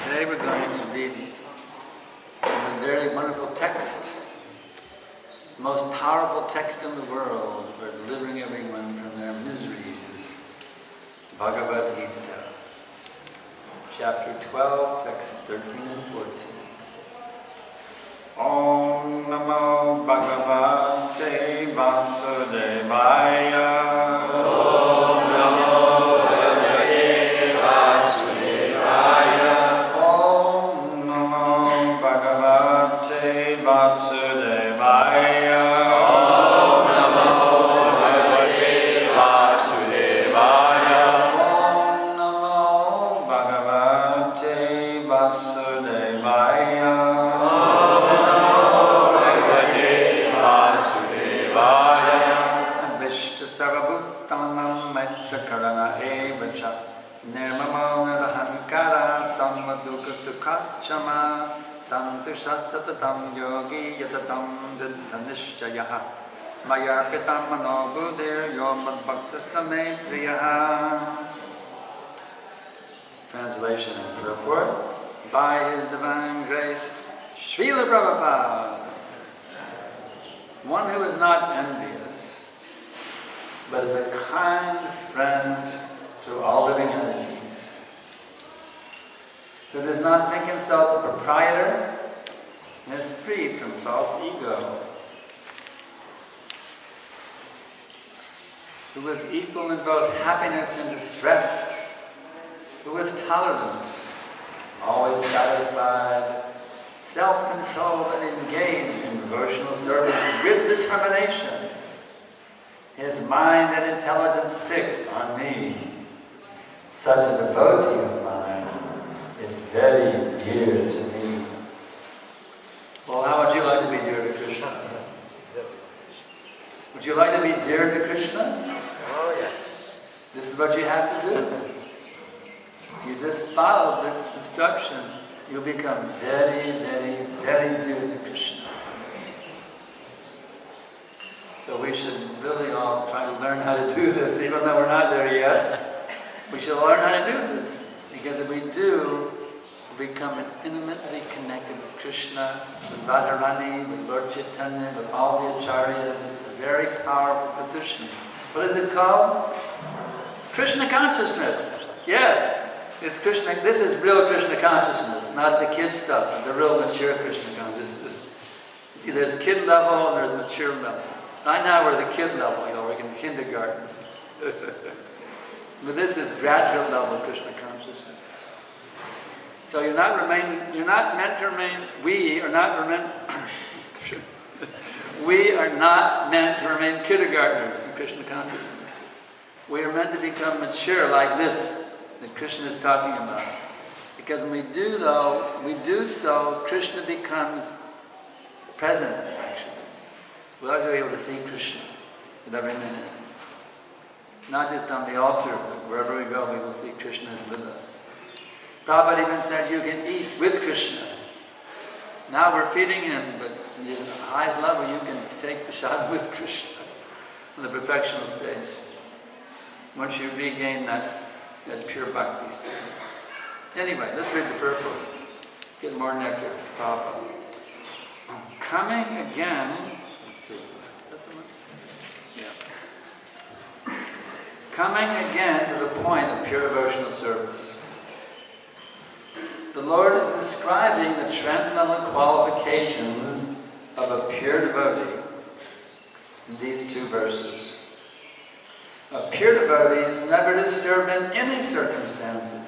Today we're going to read a very wonderful text, the most powerful text in the world for delivering everyone from their miseries, Bhagavad Gita, chapter 12, text 13 and 14. Om Namo Bhagavate Vasudevaya. Chama santushastatatam yogi yatatam vidhanishchayaha mayarpitam manobudir yomad bhakta same priyaha. Translation and purport. By His divine grace, Srila Prabhupada, one who is not envious, but is a kind friend to all living entities, who does not think himself the proprietor and is free from false ego, who is equal in both happiness and distress, who is tolerant, always satisfied, self-controlled and engaged in devotional service with determination, his mind and intelligence fixed on me. Such a devotee of mine is very dear to me. Well, how would you like to be dear to Krishna? Would you like to be dear to Krishna? Oh, yes. This is what you have to do. If you just follow this instruction, you'll become very, very, very dear to Krishna. So we should really all try to learn how to do this, even though we're not there yet. We should learn how to do this. Because if we do, we become intimately connected with Krishna, with Radharani, with Lord Chaitanya, with all the acharyas. It's a very powerful position. What is it called? Krishna consciousness. Yes, it's Krishna. This is real Krishna consciousness, not the kid stuff, but the real mature Krishna consciousness. You see, there's kid level and there's mature level. Right now we're at the kid level, we're in kindergarten. But this is graduate level Krishna consciousness. So we are not meant to remain kindergartners in Krishna consciousness. We are meant to become mature like this that Krishna is talking about. Because when we do so, Krishna becomes present actually. We'll actually be able to see Krishna with every minute. Not just on the altar, but wherever we go, we will see Krishna is with us. Prabhupada even said you can eat with Krishna. Now we're feeding him, but at the highest level you can take prasad with Krishna on the perfectional stage. Once you regain that pure bhakti state. Anyway, let's read the purport. Get more nectar, Prabhupada. Coming again, let's see. Yeah. Coming again to the point of pure devotional service. The Lord is describing the transcendental qualifications of a pure devotee in these two verses. A pure devotee is never disturbed in any circumstances,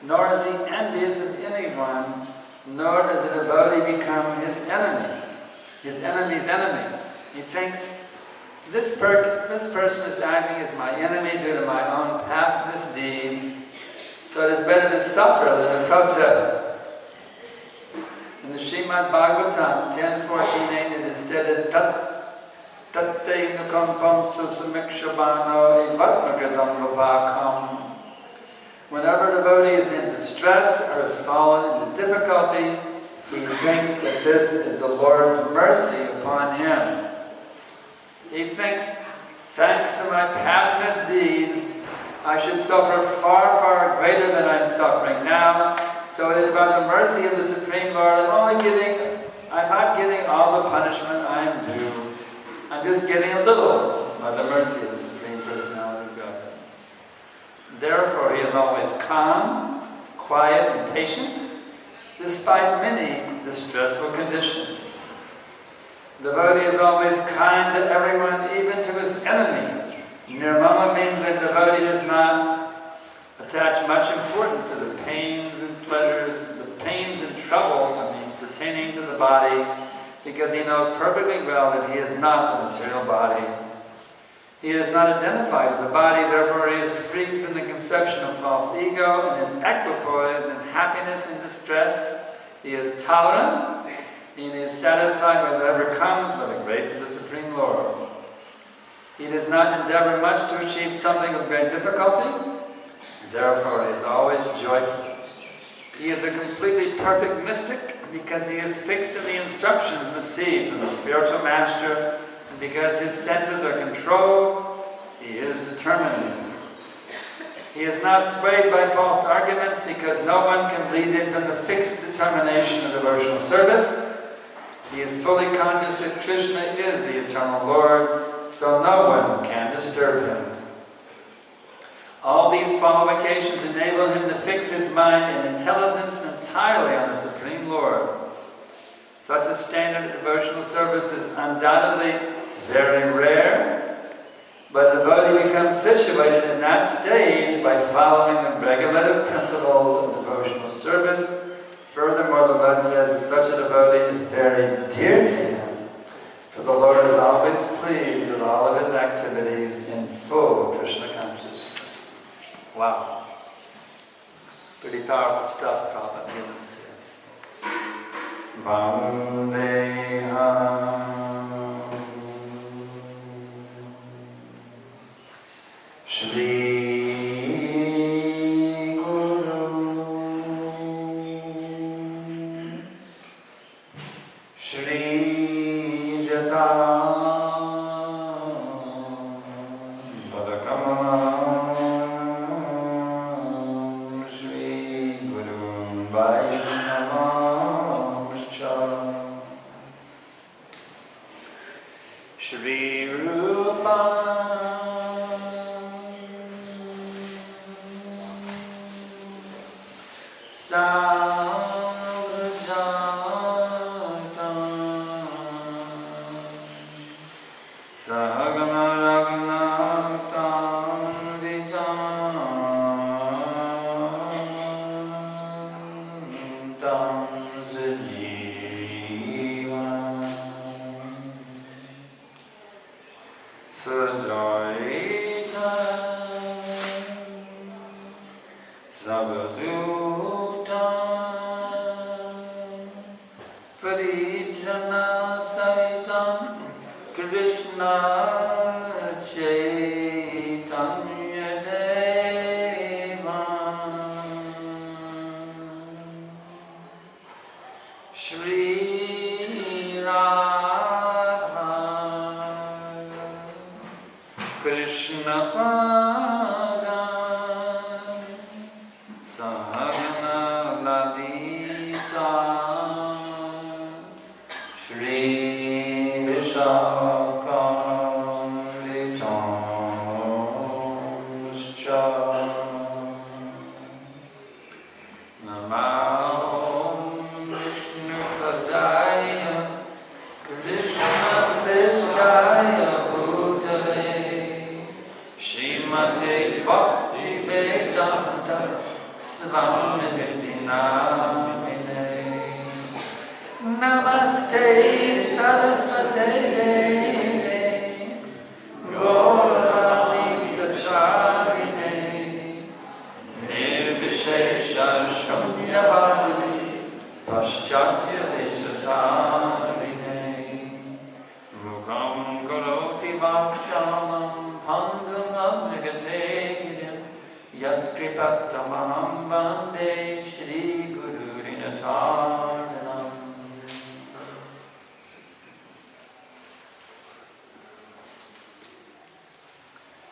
nor is he envious of anyone, nor does a devotee become his enemy, his enemy's enemy. He thinks, this person is acting as my enemy due to my own past misdeeds, so it is better to suffer than to protest. In the Srimad Bhagavatam 10:14, it is stated, Tatte nukampam susamikshabano evatmagadam rupakam. Whenever a devotee is in distress or has fallen into difficulty, he thinks that this is the Lord's mercy upon him. He thinks, thanks to my past misdeeds, I should suffer far, far greater than I'm suffering now, So it is by the mercy of the Supreme Lord, I'm not getting all the punishment I'm due. I'm just getting a little by the mercy of the Supreme Personality of God. Therefore, he is always calm, quiet, and patient, despite many distressful conditions. The devotee is always kind to everyone, even to his enemy. Nirmala means that the devotee does not attach much importance to the pains and pleasures, the pains and trouble, pertaining to the body, because he knows perfectly well that he is not the material body. He is not identified with the body, therefore he is free from the conception of false ego and is equipoised in happiness and distress. He is tolerant and is satisfied with whatever comes by the grace of the Supreme Lord. He does not endeavor much to achieve something with great difficulty, therefore he is always joyful. He is a completely perfect mystic because he is fixed to the instructions received from the spiritual master, and because his senses are controlled, he is determined. He is not swayed by false arguments because no one can lead him from the fixed determination of devotional service. He is fully conscious that Krishna is the eternal Lord, so no one can disturb him. All these qualifications enable him to fix his mind and intelligence entirely on the Supreme Lord. Such a standard of devotional service is undoubtedly very rare, but the devotee becomes situated in that stage by following the regulative principles of devotional service. Furthermore, the Lord says that such a devotee is very dear to him, for the Lord is always pleased with all of his activities in full Krishna consciousness. Wow. Pretty powerful stuff Prabhupada given us here. Vandeham Shri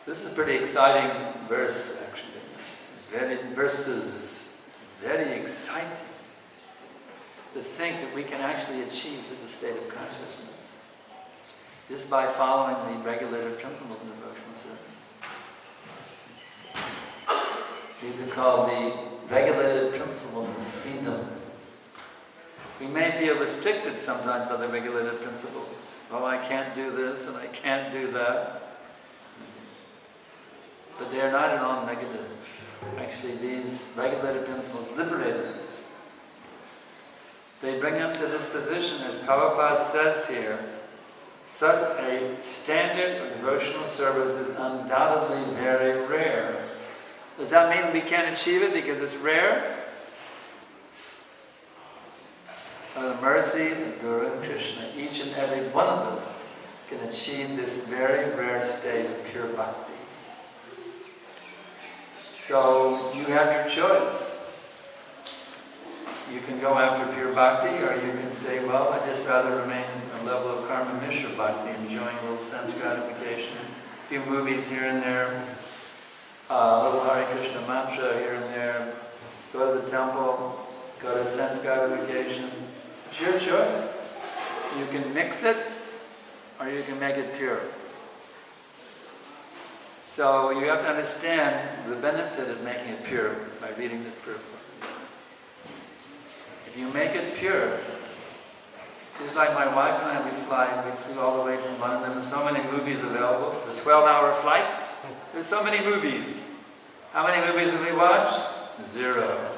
This is a pretty exciting verse, actually. Very exciting. think that we can actually achieve such a state of consciousness just by following the regulated principles of devotional service. These are called the regulated principles of freedom. We may feel restricted sometimes by the regulated principles. Oh, I can't do this and I can't do that. But they are not at all negative. Actually, these regulated principles liberate us. They bring us to this position, as Prabhupada says here, such a standard of devotional service is undoubtedly very rare. Does that mean we can't achieve it because it's rare? By the mercy of Guru and Krishna, each and every one of us can achieve this very rare state of pure bhakti. So you have your choice. You can go after pure bhakti, or you can say, well, I'd just rather remain at a level of karma mishra bhakti, enjoying a little sense gratification, a few movies here and there, a little Hare Krishna mantra here and there, go to the temple, go to sense gratification. It's your choice. You can mix it, or you can make it pure. So you have to understand the benefit of making it pure by reading this pure book. If you make it pure, just like my wife and I, we flew all the way from London. There were so many movies available. The 12-hour flight, there's so many movies. How many movies have we watched? 0.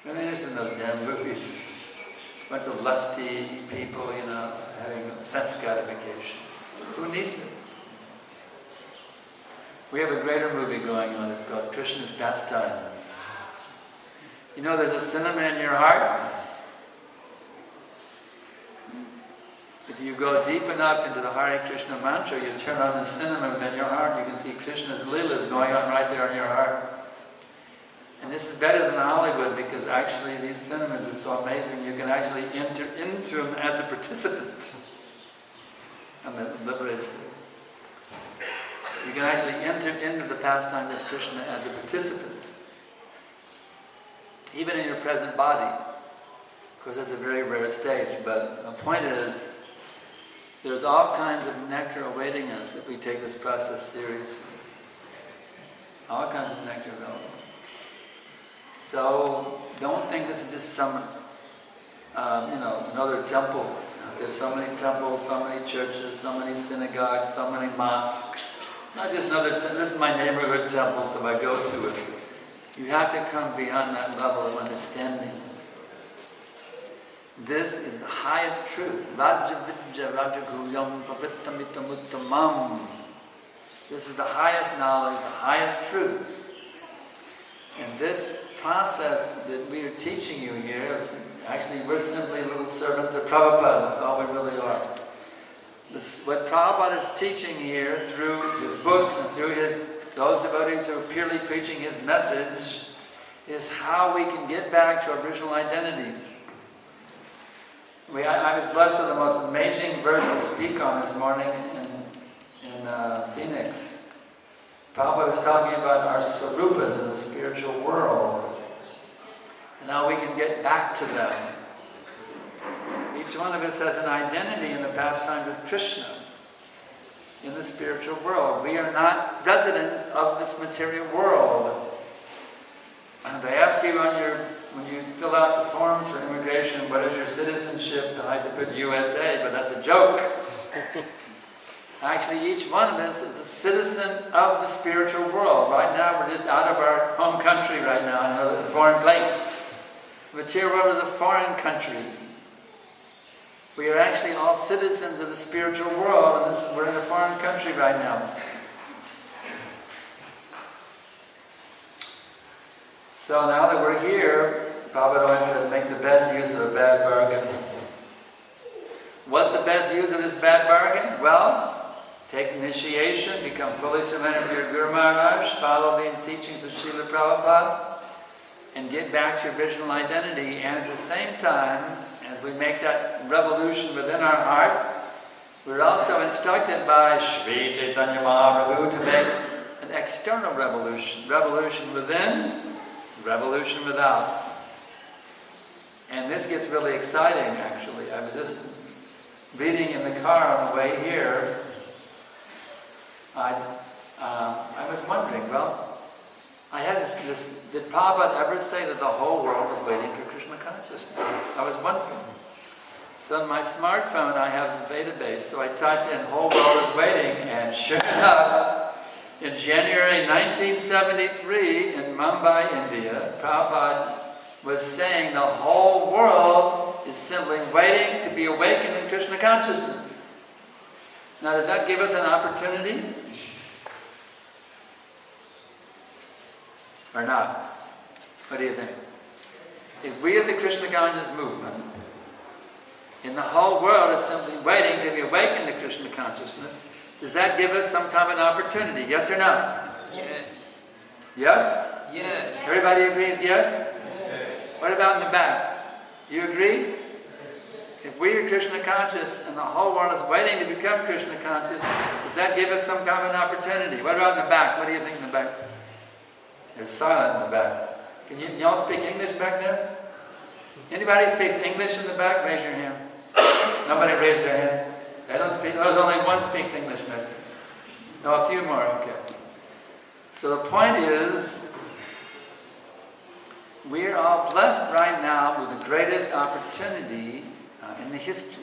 We're not interested in those damn movies. A bunch of lusty people, having sense gratification. Who needs it? We have a greater movie going on. It's called Krishna's Pastimes. There's a cinema in your heart. If you go deep enough into the Hare Krishna mantra, you turn on the cinema within your heart, you can see Krishna's Leelas going on right there in your heart. And this is better than Hollywood, because actually these cinemas are so amazing, you can actually enter into them as a participant. And that liberates you. You can actually enter into the pastimes of Krishna as a participant. Even in your present body. Of course, that's a very rare stage, but the point is, there's all kinds of nectar awaiting us if we take this process seriously. All kinds of nectar available. So, don't think this is just some, another temple. There's so many temples, so many churches, so many synagogues, so many mosques. Not just another this is my neighborhood temple, so I go to it. You have to come beyond that level of understanding. This is the highest truth. This is the highest knowledge, the highest truth. And this process that we are teaching you here, actually we're simply little servants of Prabhupada, that's all we really are. What Prabhupada is teaching here through his books and through those devotees who are purely preaching his message is how we can get back to our original identities. I was blessed with the most amazing verse to speak on this morning in Phoenix. Prabhupada was talking about our swarupas in the spiritual world and how we can get back to them. Each one of us has an identity in the pastimes of Krishna. In the spiritual world. We are not residents of this material world. And they ask you when you fill out the forms for immigration, what is your citizenship? And I have to put USA, but that's a joke. Actually, each one of us is a citizen of the spiritual world. Right now, we're just out of our home country right now, in a foreign place. The material world is a foreign country. We are actually all citizens of the spiritual world, and we're in a foreign country right now. So now that we're here, Prabhupada always said, make the best use of a bad bargain. What's the best use of this bad bargain? Well, take initiation, become fully surrendered to your Guru Maharaj, follow the teachings of Srila Prabhupada, and get back to your original identity. And at the same time, as we make that revolution within our heart, we're also instructed by Sri Chaitanya Mahaprabhu to make an external revolution. Revolution within, revolution without. And this gets really exciting, actually. I was just reading in the car on the way here. I was wondering, well, I had this, did Prabhupada ever say that the whole world was waiting for Krishna consciousness? I was wondering. So on my smartphone I have the database, so I typed in whole world is waiting, and sure enough, in January 1973 in Mumbai, India, Prabhupada was saying the whole world is simply waiting to be awakened in Krishna consciousness. Now does that give us an opportunity? Or not? What do you think? If we of the Krishna consciousness movement, and the whole world is simply waiting to be awakened to Krishna consciousness, does that give us some kind of an opportunity? Yes or no? Yes. Yes? Yes. Everybody agrees yes? Yes. What about in the back? You agree? If we are Krishna conscious and the whole world is waiting to become Krishna conscious, does that give us some kind of an opportunity? What about in the back? What do you think in the back? There's silent in the back. Can y'all speak English back there? Anybody speaks English in the back? Raise your hand. Nobody raised their hand. They don't speak. There's only one speaks English back there. No, a few more. Okay. So the point is, we're all blessed right now with the greatest opportunity in the history,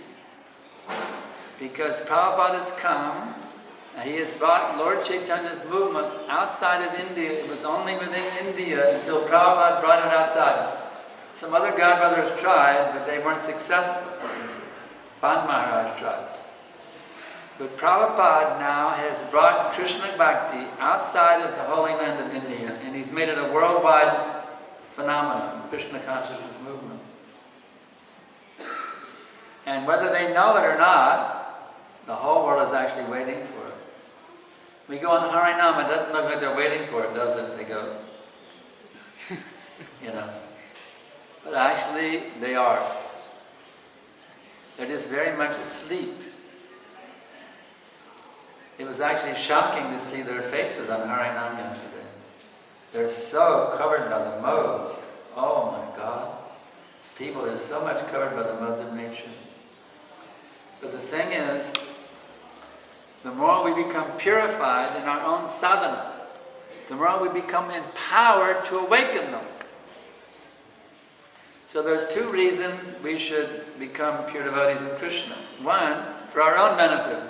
because Prabhupada has come. He has brought Lord Chaitanya's movement outside of India. It was only within India until Prabhupada brought it outside. Some other godbrothers tried, but they weren't successful. Ban Maharaj tried. But Prabhupada now has brought Krishna Bhakti outside of the holy land of India, and he's made it a worldwide phenomenon, Krishna consciousness movement. And whether they know it or not, the whole world is actually waiting for it. We go on Harinam, it doesn't look like they're waiting for it, does it? They go, you know. But actually, they are. They're just very much asleep. It was actually shocking to see their faces on Harinam yesterday. They're so covered by the modes. Oh my God. People are so much covered by the modes of nature. But the thing is, the more we become purified in our own sadhana, the more we become empowered to awaken them. So there's two reasons we should become pure devotees of Krishna. One, for our own benefit.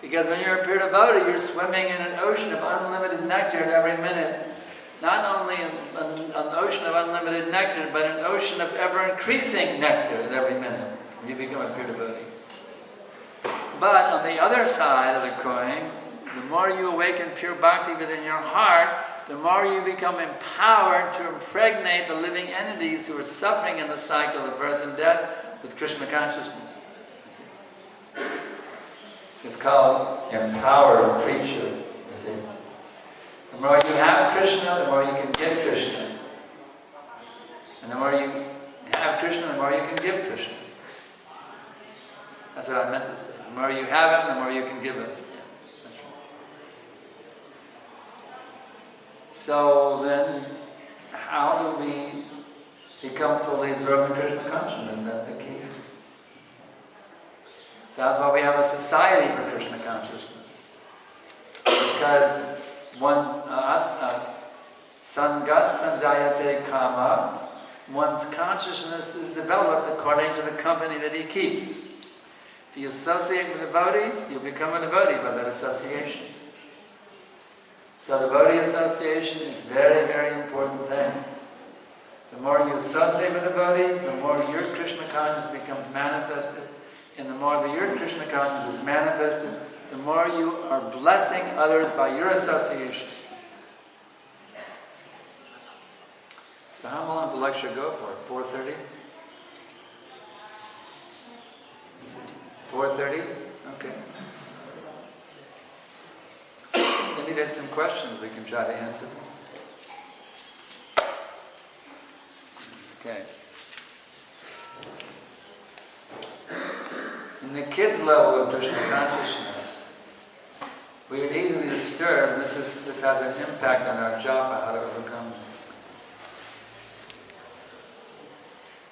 Because when you're a pure devotee, you're swimming in an ocean of unlimited nectar at every minute. Not only an ocean of unlimited nectar, but an ocean of ever-increasing nectar at every minute when you become a pure devotee. But on the other side of the coin, the more you awaken pure bhakti within your heart, the more you become empowered to impregnate the living entities who are suffering in the cycle of birth and death with Krishna consciousness. It's called empowered preacher. You see, the more you have Krishna, the more you can give Krishna, and the more you have Krishna, the more you can give Krishna. That's what I meant to say. The more you have him, the more you can give him. Yeah, that's right. So then, how do we become fully absorbed in Krishna consciousness? That's the key. That's why we have a society for Krishna consciousness. Because sangat sanjayate kama, one's consciousness is developed according to the company that he keeps. If you associate with devotees, you'll become a devotee by that association. So devotee association is a very, very important thing. The more you associate with devotees, the more your Krishna consciousness becomes manifested. And the more that your Krishna consciousness is manifested, the more you are blessing others by your association. So how long does the lecture go for? 4:30? 4:30? Okay. Maybe there's some questions we can try to answer. Okay. In the kids' level of Krishna consciousness, we are easily disturbed. This has an impact on our japa, how to overcome.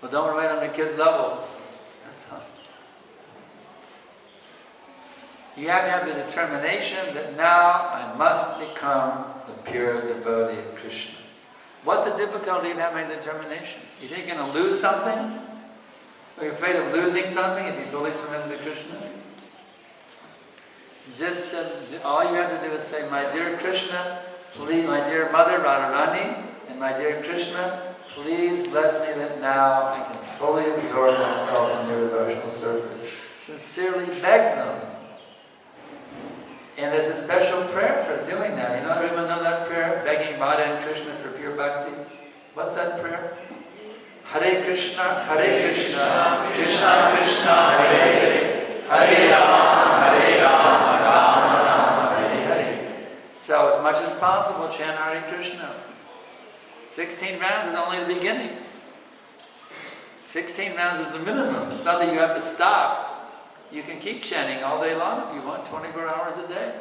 Well, don't remain on the kid's level. That's all. You have to have the determination that now I must become the pure devotee of Krishna. What's the difficulty of having determination? You think you're going to lose something? Are you afraid of losing something if you fully surrender to Krishna? Just all you have to do is say, my dear Krishna, please, my dear mother Radharani, and my dear Krishna, please bless me that now I can fully absorb myself in your devotional service. Sincerely beg them. And there's a special prayer for doing that. You know, everyone know that prayer? Begging Radha and Krishna for pure bhakti? What's that prayer? Hare Krishna, Krishna Krishna, Hare Hare, Hare Rama, Rama, Hare Hare. So as much as possible, chant Hare Krishna. 16 rounds is only the beginning. 16 rounds is the minimum. It's not that you have to stop. You can keep chanting all day long if you want, 24 hours a day.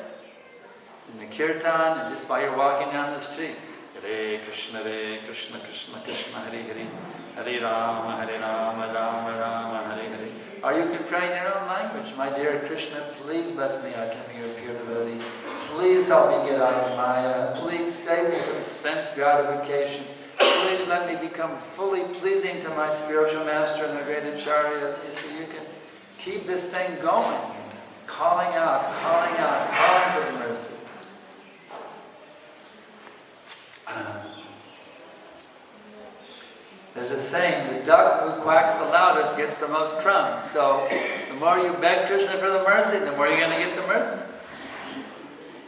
In the kirtan, and just while you're walking down the street. Hare Krishna, Krishna Krishna, Hare Hare, Hare Rama, Rama, Rama, Hare Hare. Or you can pray in your own language. My dear Krishna, please bless me, I can be your pure devotee. Please help me get out of Maya. Please save me from sense gratification. Please let me become fully pleasing to my spiritual master and the great acharyas. You see, you can keep this thing going, calling out, calling for the mercy. There's a saying, the duck who quacks the loudest gets the most crumbs. So the more you beg Krishna for the mercy, the more you're going to get the mercy.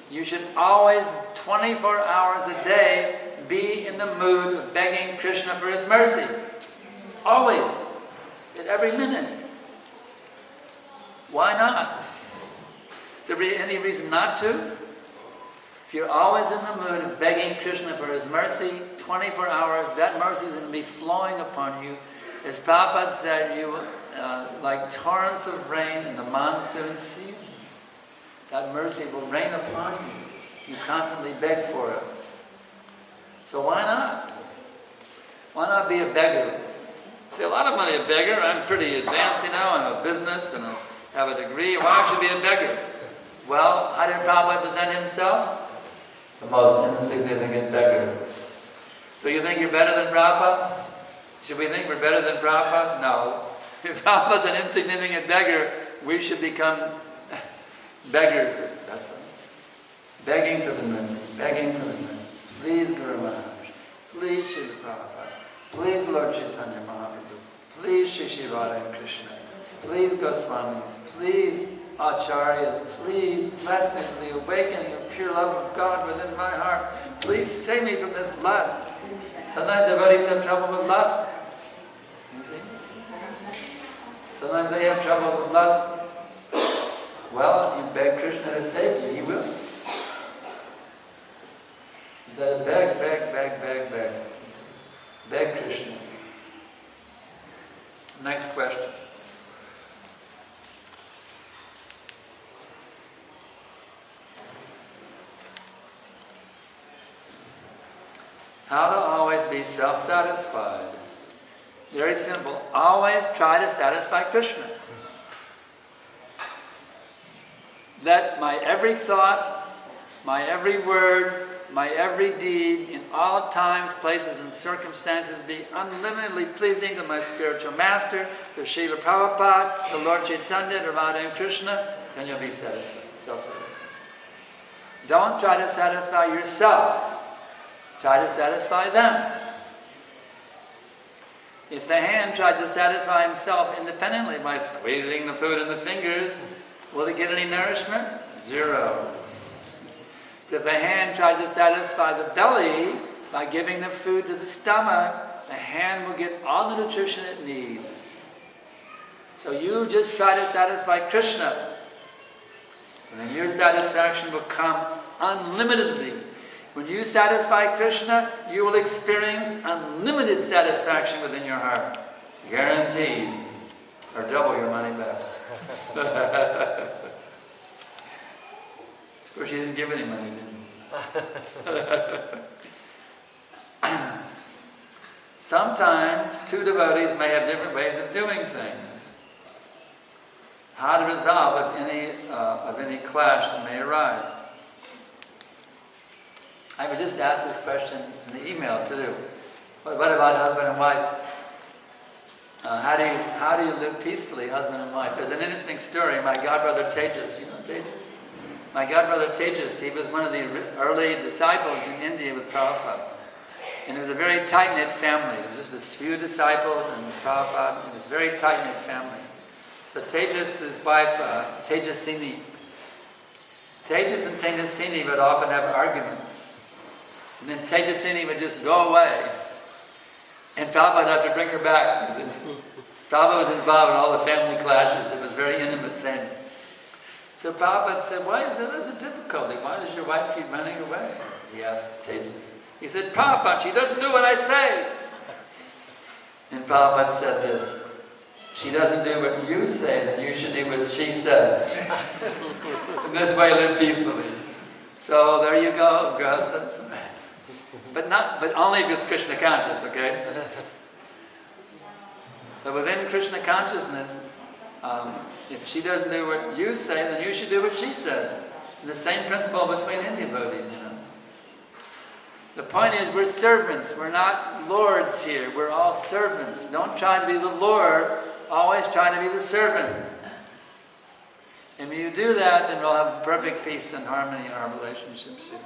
You should always, 24 hours a day, be in the mood of begging Krishna for his mercy. Always. At every minute. Why not? Is there any reason not to? If you're always in the mood of begging Krishna for his mercy, 24 hours, that mercy is going to be flowing upon you. As Prabhupada said, you like torrents of rain in the monsoon season. That mercy will rain upon you. You constantly beg for it. So why not? Why not be a beggar? See, a lot of money a beggar. I'm pretty advanced, you know. I'm a business and I have a degree. Why should I be a beggar? Well, how did Prabhupada present himself? The most insignificant beggar. So you think you're better than Prabhupada? Should we think we're better than Prabhupada? No. If Prabhupada's an insignificant beggar, we should become beggars. That's it. Begging for the mercy. Begging for the mercy. Please Guru Maharaj. Please Srila Prabhupada. Please Lord Chaitanya Mahaprabhu. Please Shri Shri Radha and Krishna. Please Goswamis. Please Acharyas. Please bless me for the awakening of pure love of God within my heart. Please save me from this lust. Sometimes devotees have trouble with lust. You see? Sometimes they have trouble with lust. Well, if you beg Krishna to save you, he will. Instead of beg. Beg Krishna. Next question. How to always be self-satisfied. Very simple. Always try to satisfy Krishna. Let my every thought, my every word, my every deed, in all times, places, and circumstances be unlimitedly pleasing to my spiritual master, to Srila Prabhupada, to Lord Chaitanya, to Radha and Krishna, then you'll be satisfied, self-satisfied. Don't try to satisfy yourself. Try to satisfy them. If the hand tries to satisfy himself independently by squeezing the food in the fingers, will it get any nourishment? Zero. If the hand tries to satisfy the belly by giving the food to the stomach, the hand will get all the nutrition it needs. So you just try to satisfy Krishna, and then your satisfaction will come unlimitedly. When you satisfy Krishna, you will experience unlimited satisfaction within your heart. Guaranteed. Or double your money back. Of course, you didn't give any money, did you? Sometimes two devotees may have different ways of doing things. How to resolve of any clash that may arise. I was just asked this question in the email too. What about husband and wife? How do you live peacefully, husband and wife? There's an interesting story. My godbrother Tejas, you know Tejas? My godbrother Tejas, he was one of the early disciples in India with Prabhupada. And it was a very tight-knit family. It was just a few disciples and Prabhupada. It was a very tight-knit family. So Tejas' wife, Tejasini. Tejas and Tejasini would often have arguments. And then Tejasini would just go away. And Prabhupada would have to bring her back. Prabhupada was involved in all the family clashes. It was a very intimate thing. So Prabhupada said, why is there a difficulty? Why does your wife keep running away? He asked Tejas. He said, Prabhupada, she doesn't do what I say. And Prabhupada said this, she doesn't do what you say, then you should do what she says. In this way, live peacefully. So there you go, Grihastha. But only if it's Krishna conscious, okay? But within Krishna consciousness, if she doesn't do what you say, then you should do what she says. And the same principle between Indian devotees, you know. The point is, we're servants. We're not lords here. We're all servants. Don't try to be the Lord. Always try to be the servant. And when you do that, then we'll have perfect peace and harmony in our relationships here.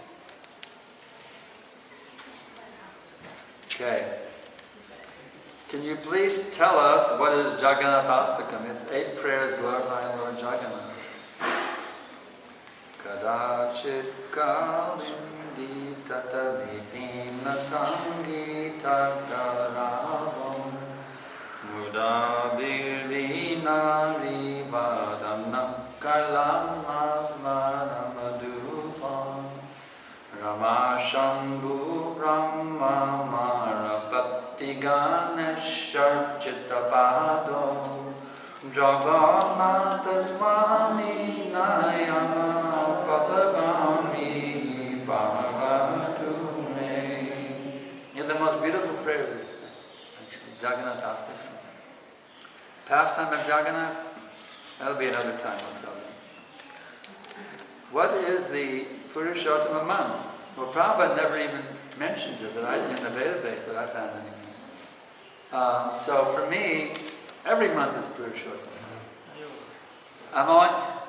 Okay. Can you please tell us what is Jagannatha-astakam? It's 8 prayers glorifying Lord Jagannath. Kadachit kalindi tatalipina sangita karavam mudabirvina rivadamna kalamasmaramadupam ramashambhu brahma marapatti ganesharchitapado Jagannatha Swami Nayana Patagami Bhagavatu Me. In the most beautiful prayers, actually, Jagannatha-astakam. Pastime of Jagannath, that'll be another time, I'll tell you. What is the Purushottama month? Well, Prabhupada never even mentions it in the database that I found anything. So for me, every month is Purushottama.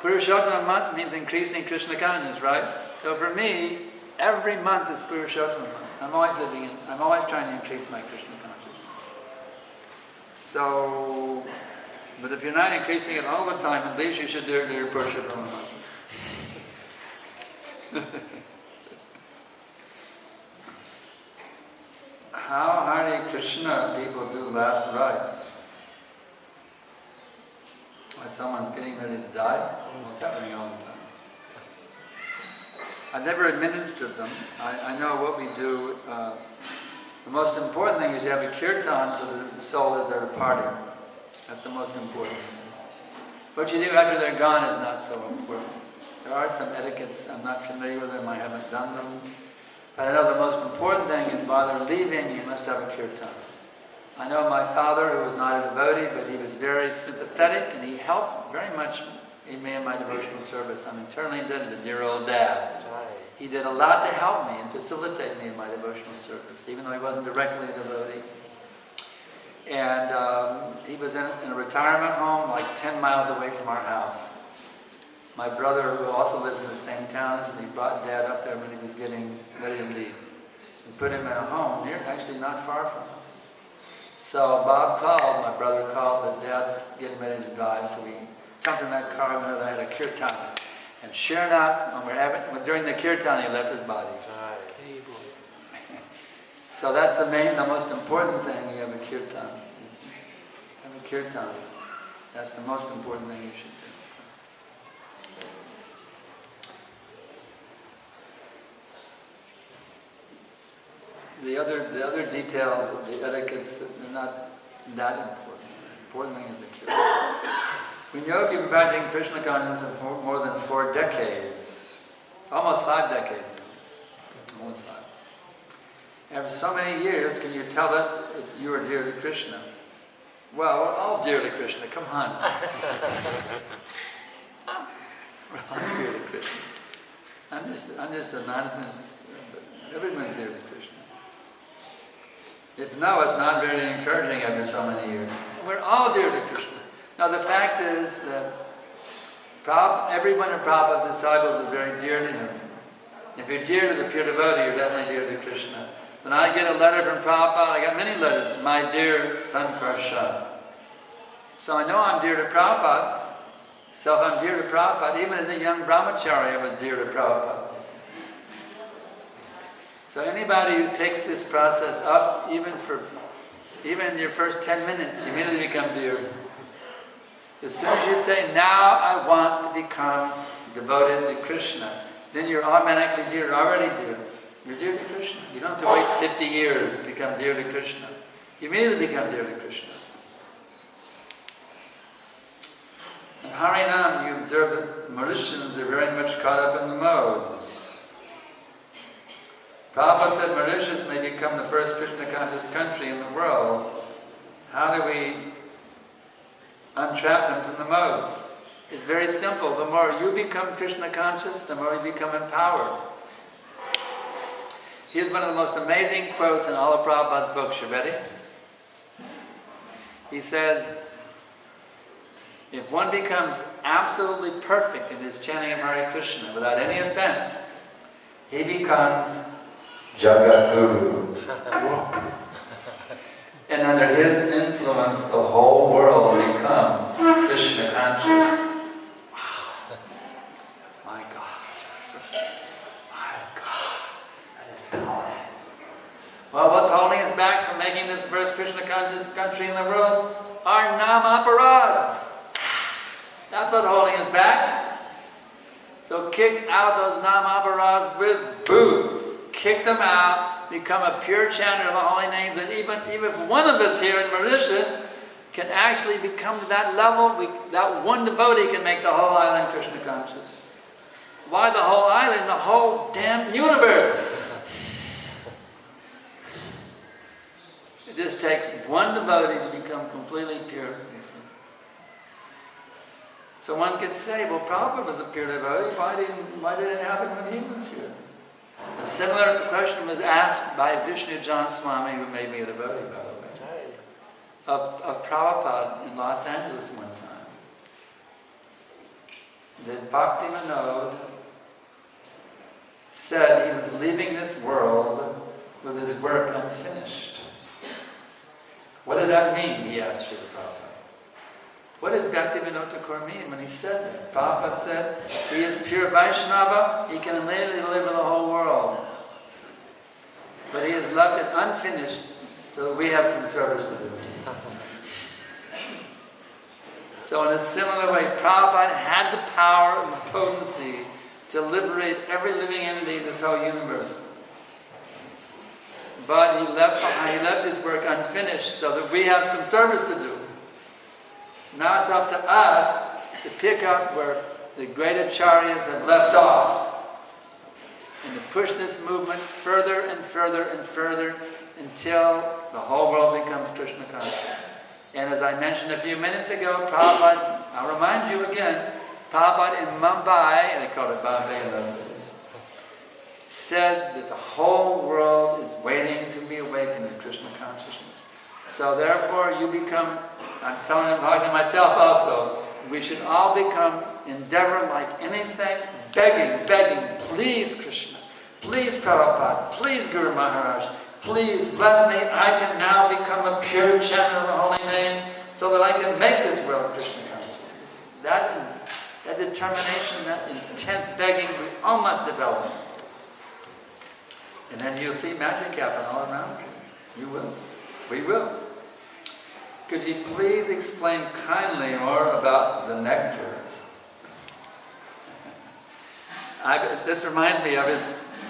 Purushottama month means increasing Krishna consciousness, right? So for me, every month is Purushottama month. I'm always trying to increase my Krishna consciousness. So, but if you're not increasing it all the time, at least you should do it to your Purushottama month. How Hare Krishna people do last rites? When someone's getting ready to die, well, it's happening all the time. I've never administered them. I know what we do. The most important thing is you have a kirtan for the soul as they're departing. That's the most important thing. What you do after they're gone is not so important. There are some etiquettes, I'm not familiar with them, I haven't done them. But I know the most important thing is while they're leaving, you must have a kirtan. I know my father, who was not a devotee, but he was very sympathetic, and he helped very much in me in my devotional service. I'm eternally indebted to dear old Dad. He did a lot to help me and facilitate me in my devotional service, even though he wasn't directly a devotee. And he was in a retirement home like 10 miles away from our house. My brother, who also lives in the same town as me, brought Dad up there when he was getting ready to leave. And put him in a home near, actually not far from us. So Bob called, my brother called, that Dad's getting ready to die, so we jumped in that car and I had a kirtan. And sure enough, during the kirtan, he left his body. So that's the most important thing, you have a kirtan. Have a kirtan. That's the most important thing you should do. The other details of the etiquettes, they're not that important. The important thing is the kirtan. We know you've been practicing Krishna consciousness for more than 4 decades. Almost 5 decades now. Almost 5. after so many years, can you tell us if you are dear to Krishna? Well, we're all dear to Krishna, come on. We're all dear to Krishna. I'm just a nonsense, everyone's dear to Krishna. If no, it's not very encouraging after so many years. We're all dear to Krishna. Now the fact is that every one of Prabhupada's disciples is very dear to him. If you're dear to the pure devotee, you're definitely dear to Krishna. When I get a letter from Prabhupada, I got many letters, my dear Sankarshan. So I know I'm dear to Prabhupada. So if I'm dear to Prabhupada, even as a young brahmachari, I was dear to Prabhupada. So anybody who takes this process up, even in your first 10 minutes, you immediately become dear. As soon as you say, now I want to become devoted to Krishna, then you're automatically dear, you're already dear. You're dear to Krishna. You don't have to wait 50 years to become dear to Krishna. You immediately become dear to Krishna. In Harinam, you observe that Mauritians are very much caught up in the modes. Prabhupada said Mauritius may become the first Krishna-conscious country in the world. How do we untrap them from the modes? It's very simple. The more you become Krishna-conscious, the more you become empowered. Here's one of the most amazing quotes in all of Prabhupada's books. You ready? He says, if one becomes absolutely perfect in his chanting of Hare Krishna without any offense, he becomes Jagadguru. And under his influence, the whole world becomes Krishna conscious. Wow. My God. My God. That is powerful. Well, what's holding us back from making this first Krishna conscious country in the world? Our nam-aparads. That's what's holding us back. So kick out those nam-aparads with boot. Kick them out. Become a pure chanter of the holy names. And even if one of us here in Mauritius can actually become to that level, that one devotee can make the whole island Krishna conscious. Why the whole island? The whole damn universe. It just takes one devotee to become completely pure. You see. So one could say, well, Prabhupada was a pure devotee. Why did it happen when he was here? A similar question was asked by Vishnu John Swami, who made me a devotee, by the way, of Prabhupada in Los Angeles one time. That Bhakti Manod said he was leaving this world with his work unfinished. What did that mean? He asked Srila Prabhupada. What did Bhaktivinoda Thakur mean when he said that? Prabhupada said, he is pure Vaishnava, he can immediately deliver the whole world. But he has left it unfinished, so we have some service to do. So in a similar way, Prabhupada had the power and the potency to liberate every living entity in this whole universe. But he left his work unfinished, so that we have some service to do. Now it's up to us to pick up where the great acharyas have left off and to push this movement further and further and further until the whole world becomes Krishna conscious. And as I mentioned a few minutes ago, Prabhupada, I'll remind you again, Prabhupada in Mumbai, they called it Bombay in those days, said that the whole world is waiting to be awakened in Krishna consciousness. So therefore you become, I'm talking to myself also, we should all endeavor like anything, begging, please Krishna, please Prabhupada, please Guru Maharaj, please bless me, I can now become a pure chanter of the holy names so that I can make this world Krishna conscious. That determination, that intense begging, we all must develop. And then you'll see magic happen all around you. You will. We will. Could you please explain kindly more about the nectar? This reminds me,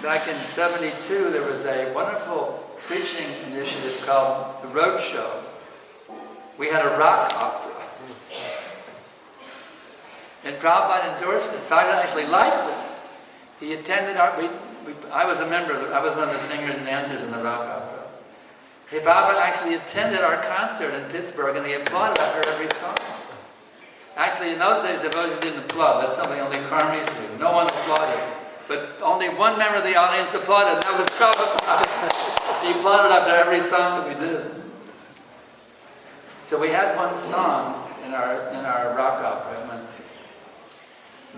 back in '72, there was a wonderful preaching initiative called The Road Show. We had a rock opera. And Prabhupada endorsed it. Prabhupada actually liked it. He attended I was a member, I was one of the singers and dancers in the rock opera. Hey, Prabhupada actually attended our concert in Pittsburgh and he applauded after every song. Actually, in those days, devotees didn't applaud. That's something only karmis do. No one applauded. But only one member of the audience applauded, and that was Prabhupada. He applauded after every song that we did. So we had one song in our rock opera.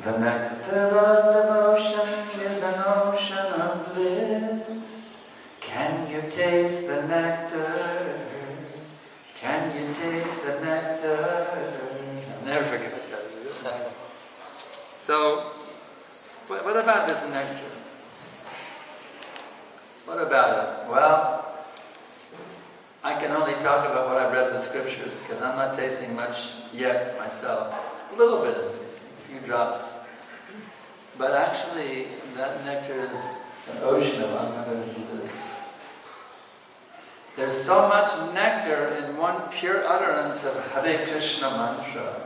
The nectar of devotion is an ocean of bliss. Can you taste the nectar? Can you taste the nectar? I'll never forget that. So, what about this nectar? What about it? Well, I can only talk about what I've read in the scriptures because I'm not tasting much yet myself. A little bit I'm tasting, a few drops. But actually, that nectar is an ocean of unlimited bliss. There's so much nectar in one pure utterance of Hare Krishna mantra.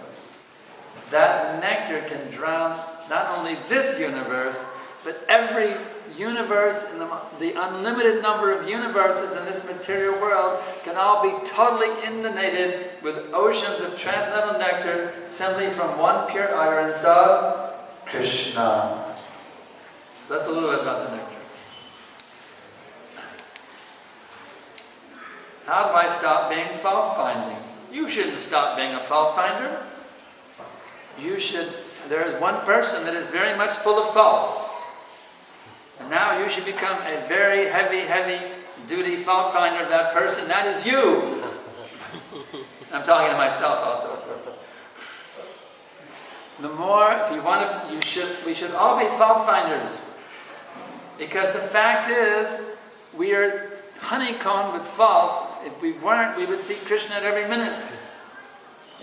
That nectar can drown not only this universe, but every universe, in the unlimited number of universes in this material world can all be totally inundated with oceans of transcendental nectar simply from one pure utterance of Krishna. That's a little bit about the nectar. How do I stop being fault-finding? You shouldn't stop being a fault-finder. There is one person that is very much full of faults. And now you should become a very heavy duty fault finder of that person. That is you. I'm talking to myself also. The more, if you want to, we should all be fault finders. Because the fact is, we are honeycombed with faults. If we weren't, we would see Krishna at every minute.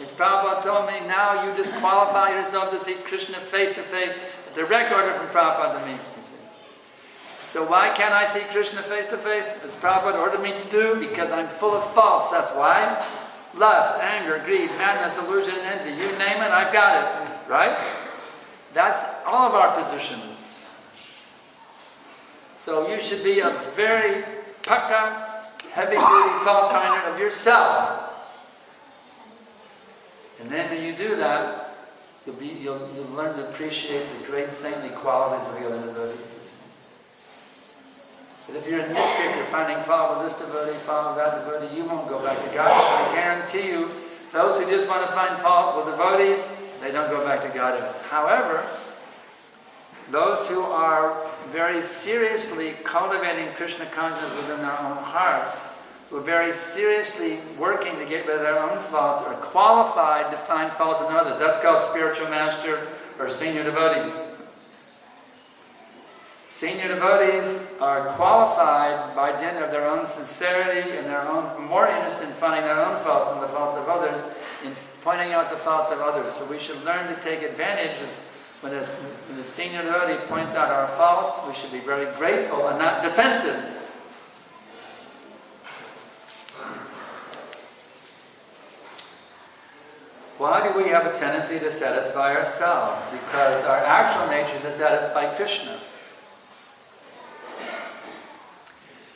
As Prabhupada told me, now you disqualify yourself to see Krishna face to face. A direct order from Prabhupada to me. So why can't I see Krishna face to face, as Prabhupada ordered me to do? Because I'm full of faults, that's why. Lust, anger, greed, madness, illusion, envy, you name it, I've got it. Right? That's all of our positions. So you should be a very pakka, heavy-duty fault finder of yourself. And then when you do that, you'll learn to appreciate the great saintly qualities of the other devotees. But if you're a nitpicker finding fault with this devotee, fault with that devotee, you won't go back to God. I guarantee you, those who just want to find fault with devotees, they don't go back to God. However, those who are very seriously cultivating Krishna consciousness within their own hearts, who are very seriously working to get rid of their own faults, are qualified to find faults in others. That's called spiritual master or senior devotees. Senior devotees are qualified by dint of their own sincerity and their own more interest in finding their own faults than the faults of others, in pointing out the faults of others. So we should learn to take advantage of when the senior devotee points out our faults. We should be very grateful and not defensive. Why do we have a tendency to satisfy ourselves? Because our actual nature is to satisfy Krishna.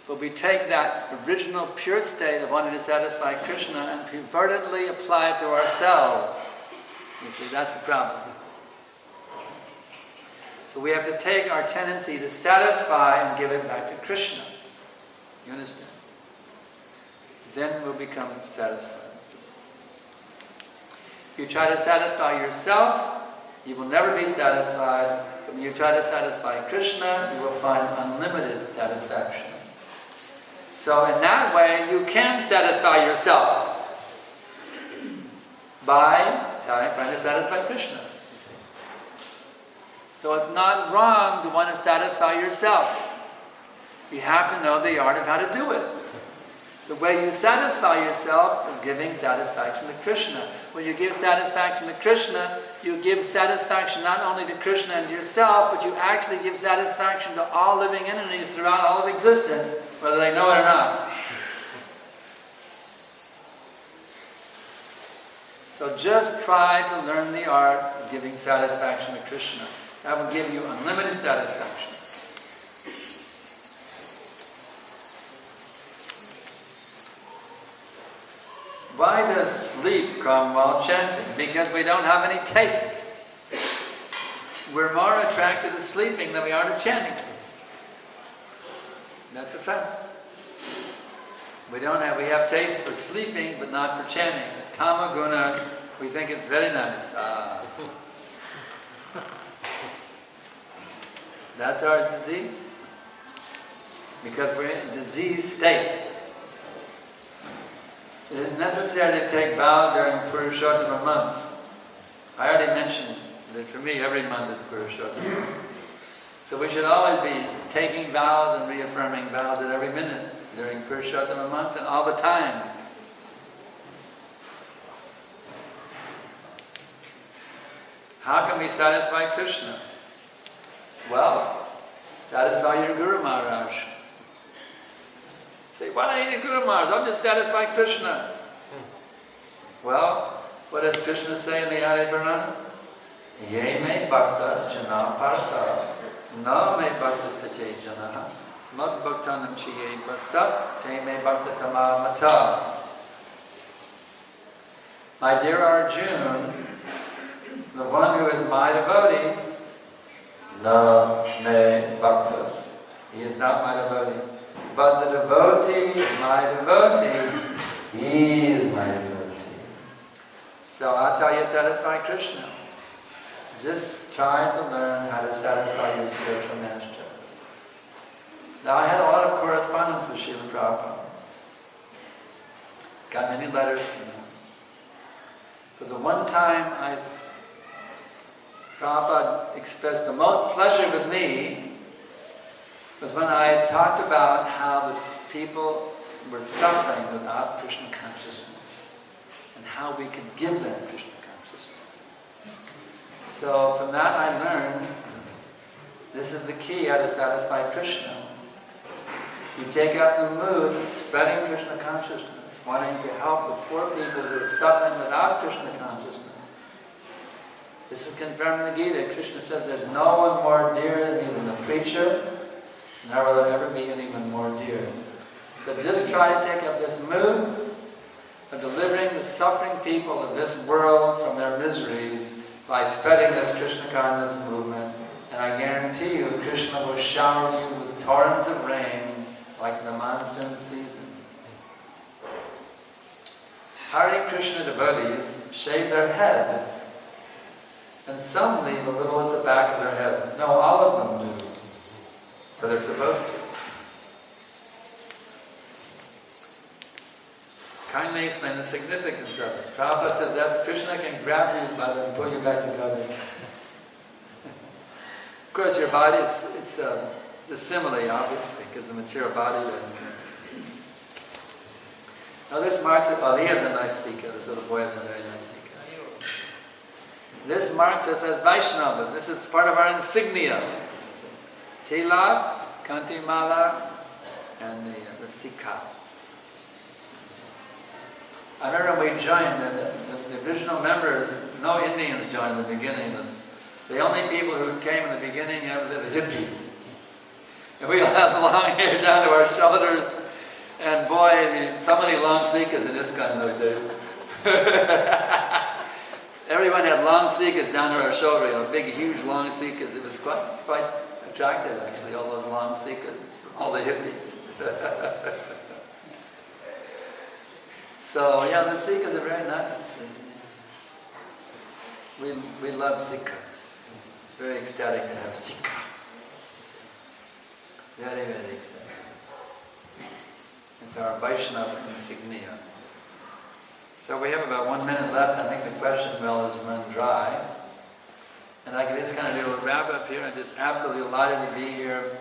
But we take that original pure state of wanting to satisfy Krishna and pervertedly apply it to ourselves. You see, that's the problem. So we have to take our tendency to satisfy and give it back to Krishna. You understand? Then we'll become satisfied. If you try to satisfy yourself, you will never be satisfied. But when you try to satisfy Krishna, you will find unlimited satisfaction. So in that way, you can satisfy yourself by trying to satisfy Krishna. So it's not wrong to want to satisfy yourself. You have to know the art of how to do it. The way you satisfy yourself is giving satisfaction to Krishna. When you give satisfaction to Krishna, you give satisfaction not only to Krishna and yourself, but you actually give satisfaction to all living entities throughout all of existence, whether they know it or not. So just try to learn the art of giving satisfaction to Krishna. That will give you unlimited satisfaction. Why does sleep come while chanting? Because we don't have any taste. We're more attracted to sleeping than we are to chanting. That's a fact. We have taste for sleeping, but not for chanting. Tama guna, we think it's very nice. That's our disease. Because we're in a diseased state. It is necessary to take vows during Purushottama month. I already mentioned that for me every month is Purushottama. So we should always be taking vows and reaffirming vows at every minute during Purushottama month and all the time. How can we satisfy Krishna? Well, satisfy your Guru Maharaj. Say, why do I need a Guru Maharaj? I'll just satisfy Krishna. Well, what does Krishna say in the Adi Purana? Ye me bhakta jana parta, na me bhakta tache jana, mad bhaktanam chiye bhaktas, te me bhakta tama mata. My dear Arjuna, the one who is my devotee, na me bhaktas. He is not my devotee. But the devotee, my devotee, he is my devotee. So that's how you satisfy Krishna. Just try to learn how to satisfy your spiritual master. Now I had a lot of correspondence with Srila Prabhupada. Got many letters from him. But the one time Prabhupada expressed the most pleasure with me was when I talked about how the people were suffering without Krishna consciousness and how we could give them Krishna consciousness. So from that I learned this is the key how to satisfy Krishna. You take up the mood of spreading Krishna consciousness, wanting to help the poor people who are suffering without Krishna consciousness. This is confirmed in the Gita. Krishna says there's no one more dear than even the preacher, nor will there ever be anyone more dear. So just try to take up this mood of delivering the suffering people of this world from their miseries by spreading this Krishna consciousness movement. And I guarantee you, Krishna will shower you with torrents of rain like the monsoon season. Hare Krishna devotees shave their head, and some leave a little at the back of their head. No, all of them do. Or they're supposed to. Kindly explain the significance of it. Prabhupada said that Krishna can grab you by and pull you back together. Of course, your body, it's a simile, obviously, because the material body doesn't. Now this marks it. Well, he has a nice sikha. This little boy has a very nice sikha. This marks us as Vaishnava. This is part of our insignia. Tilak, Kantimala, and the Sikha. I remember when we joined, the original members, no Indians joined in the beginning. The only people who came in the beginning were the hippies. And we all had long hair down to our shoulders, and boy, so many long sikhas in this kind of days. Everyone had long sikhas down to our shoulder, big, huge, long sikhas. It was quite attractive, actually, all those long sikhas, all the hippies. So, yeah, the sikhas are very nice. We love sikhas. It's very ecstatic to have sikha. Very, very ecstatic. It's our Vaishnava insignia. So we have about 1 minute left. I think the question well has run dry. And I can just kind of do a wrap up here. I'm just absolutely delighted to be here.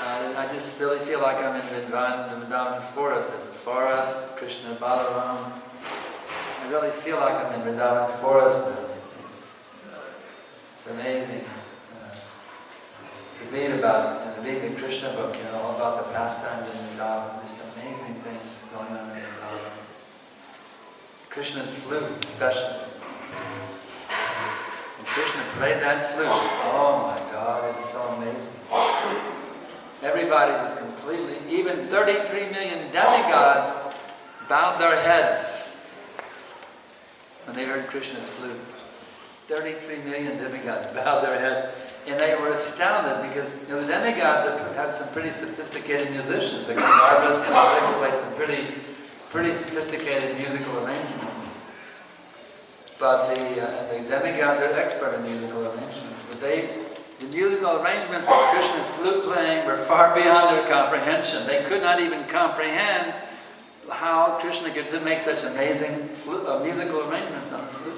I just really feel like I'm in Vrindavan forest. There's a forest, it's Krishna Balaram. I really feel like I'm in Vrindavan forest. It's amazing to read about it and to read the Krishna book, all about the pastimes in Vrindavan. Just amazing things going on in Vrindavan. Krishna's flute, especially. And Krishna played that flute. Oh my God, it's so amazing. Everybody was completely, even 33 million demigods bowed their heads when they heard Krishna's flute. 33 million demigods bowed their head, and they were astounded because the demigods have some pretty sophisticated musicians. The Gandharvas, they can play some pretty sophisticated musical arrangements. But the demigods are expert in musical arrangements. But the musical arrangements of Krishna's flute playing were far beyond their comprehension. They could not even comprehend how Krishna could make such amazing musical arrangements on the flute.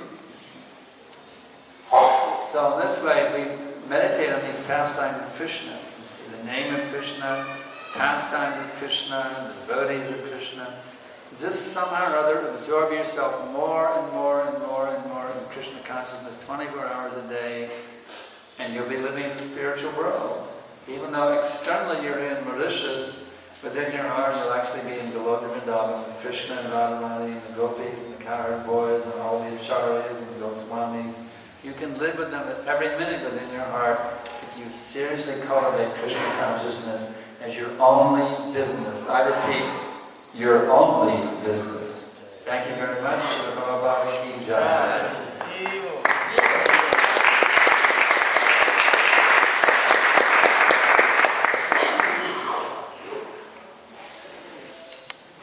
So in this way, we meditate on these pastimes of Krishna. You see the name of Krishna, pastimes of Krishna, the devotees of Krishna. Just somehow or other absorb yourself more and more and more and more in Krishna consciousness 24 hours a day, and you'll be living in the spiritual world. Even though externally you're in Mauritius, within your heart you'll actually be in Goloka Vrindavan, with Krishna and Radharani and the gopis and the cowherd boys and all the acharyas and the Goswamis. You can live with them every minute within your heart if you seriously cultivate Krishna consciousness as your only business. I repeat, your only business. Thank you very much. Shri Prabhupada Ki Jai.